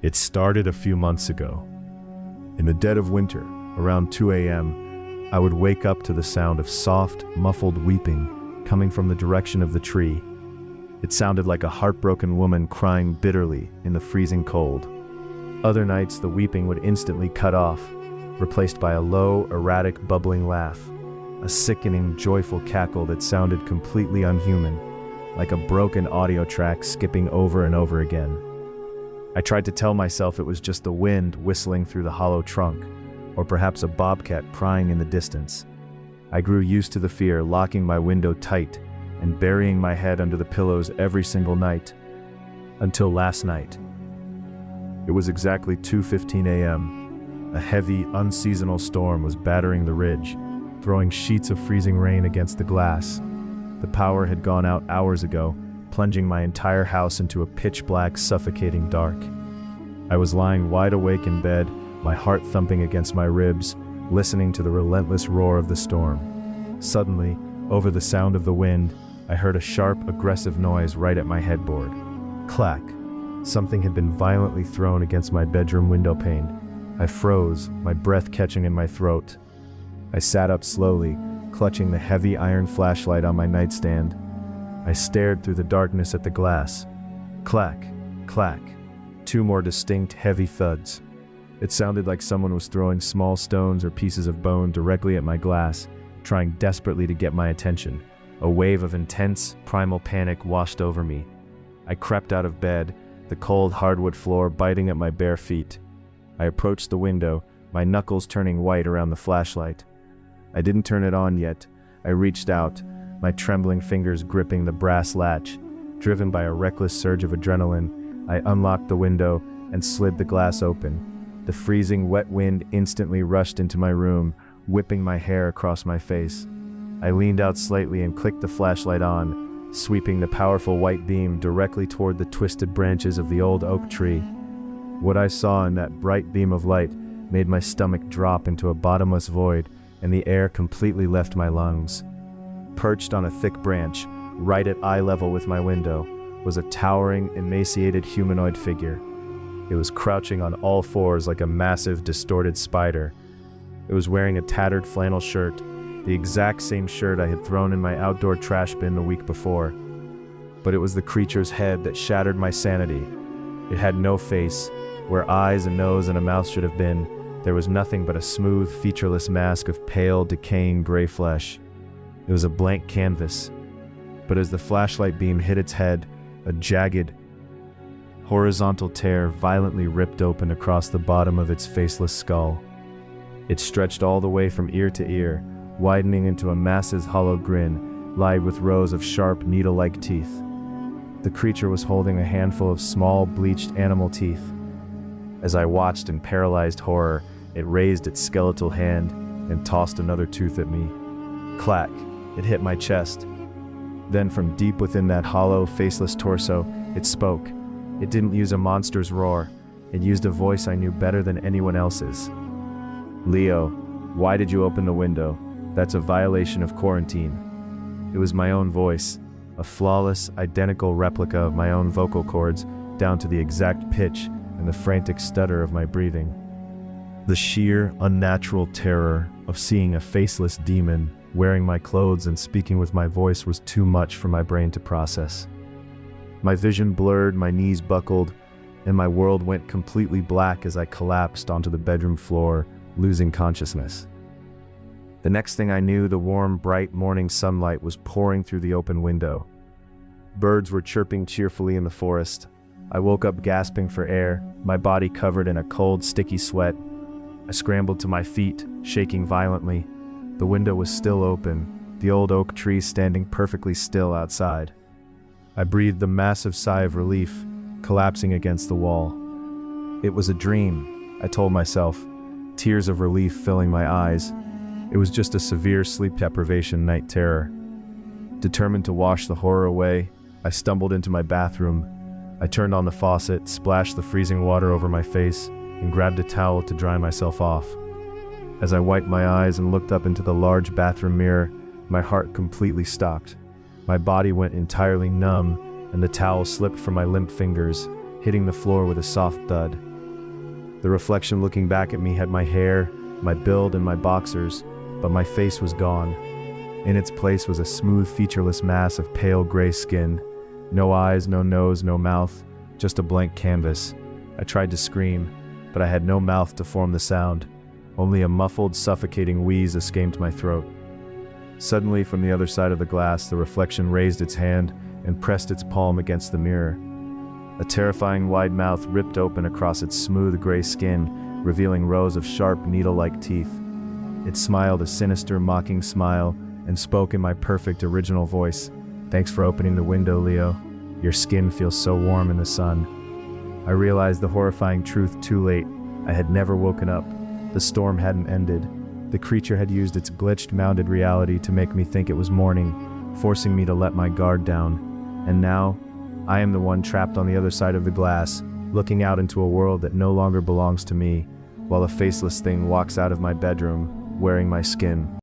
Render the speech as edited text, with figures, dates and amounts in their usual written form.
It started a few months ago. In the dead of winter, around 2 a.m., I would wake up to the sound of soft, muffled weeping coming from the direction of the tree. It sounded like a heartbroken woman crying bitterly in the freezing cold. Other nights, the weeping would instantly cut off, replaced by a low, erratic, bubbling laugh, a sickening, joyful cackle that sounded completely unhuman, like a broken audio track skipping over and over again. I tried to tell myself it was just the wind whistling through the hollow trunk, or perhaps a bobcat crying in the distance. I grew used to the fear, locking my window tight and burying my head under the pillows every single night. Until last night. It was exactly 2:15 a.m. A heavy, unseasonal storm was battering the ridge, throwing sheets of freezing rain against the glass. The power had gone out hours ago, plunging my entire house into a pitch-black, suffocating dark. I was lying wide awake in bed, my heart thumping against my ribs, listening to the relentless roar of the storm. Suddenly, over the sound of the wind, I heard a sharp, aggressive noise right at my headboard. Clack! Something had been violently thrown against my bedroom window pane. I froze, my breath catching in my throat. I sat up slowly, clutching the heavy iron flashlight on my nightstand. I stared through the darkness at the glass. Clack, clack. Two more distinct, heavy thuds. It sounded like someone was throwing small stones or pieces of bone directly at my glass, trying desperately to get my attention. A wave of intense, primal panic washed over me. I crept out of bed, the cold hardwood floor biting at my bare feet. I approached the window, my knuckles turning white around the flashlight. I didn't turn it on yet. I reached out, my trembling fingers gripping the brass latch. Driven by a reckless surge of adrenaline, I unlocked the window and slid the glass open. The freezing, wet wind instantly rushed into my room, whipping my hair across my face. I leaned out slightly and clicked the flashlight on, sweeping the powerful white beam directly toward the twisted branches of the old oak tree. What I saw in that bright beam of light made my stomach drop into a bottomless void, and the air completely left my lungs. Perched on a thick branch, right at eye level with my window, was a towering, emaciated humanoid figure. It was crouching on all fours like a massive, distorted spider. It was wearing a tattered flannel shirt, the exact same shirt I had thrown in my outdoor trash bin the week before. But it was the creature's head that shattered my sanity. It had no face. Where eyes, a nose, and a mouth should have been, there was nothing but a smooth, featureless mask of pale, decaying gray flesh. It was a blank canvas. But as the flashlight beam hit its head, a jagged, horizontal tear violently ripped open across the bottom of its faceless skull. It stretched all the way from ear to ear, widening into a massive hollow grin, lined with rows of sharp, needle-like teeth. The creature was holding a handful of small, bleached animal teeth. As I watched in paralyzed horror, it raised its skeletal hand and tossed another tooth at me. Clack! It hit my chest. Then from deep within that hollow, faceless torso, it spoke. It didn't use a monster's roar. It used a voice I knew better than anyone else's. "Leo, why did you open the window? That's a violation of quarantine." It was my own voice, a flawless, identical replica of my own vocal cords, down to the exact pitch and the frantic stutter of my breathing. The sheer, unnatural terror of seeing a faceless demon wearing my clothes and speaking with my voice was too much for my brain to process. My vision blurred, my knees buckled, and my world went completely black as I collapsed onto the bedroom floor, losing consciousness. The next thing I knew, the warm, bright morning sunlight was pouring through the open window. Birds were chirping cheerfully in the forest. I woke up gasping for air, my body covered in a cold, sticky sweat. I scrambled to my feet, shaking violently. The window was still open, the old oak tree standing perfectly still outside. I breathed a massive sigh of relief, collapsing against the wall. It was a dream, I told myself, tears of relief filling my eyes. It was just a severe sleep deprivation night terror. Determined to wash the horror away, I stumbled into my bathroom. I turned on the faucet, splashed the freezing water over my face, and grabbed a towel to dry myself off. As I wiped my eyes and looked up into the large bathroom mirror, my heart completely stopped. My body went entirely numb, and the towel slipped from my limp fingers, hitting the floor with a soft thud. The reflection looking back at me had my hair, my build, and my boxers, but my face was gone. In its place was a smooth, featureless mass of pale gray skin. No eyes, no nose, no mouth, just a blank canvas. I tried to scream, but I had no mouth to form the sound. Only a muffled, suffocating wheeze escaped my throat. Suddenly, from the other side of the glass, the reflection raised its hand and pressed its palm against the mirror. A terrifying wide mouth ripped open across its smooth gray skin, revealing rows of sharp, needle-like teeth. It smiled a sinister, mocking smile and spoke in my perfect original voice. "Thanks for opening the window, Leo. Your skin feels so warm in the sun." I realized the horrifying truth too late. I had never woken up. The storm hadn't ended. The creature had used its glitched, mounded reality to make me think it was morning, forcing me to let my guard down. And now, I am the one trapped on the other side of the glass, looking out into a world that no longer belongs to me, while a faceless thing walks out of my bedroom, wearing my skin.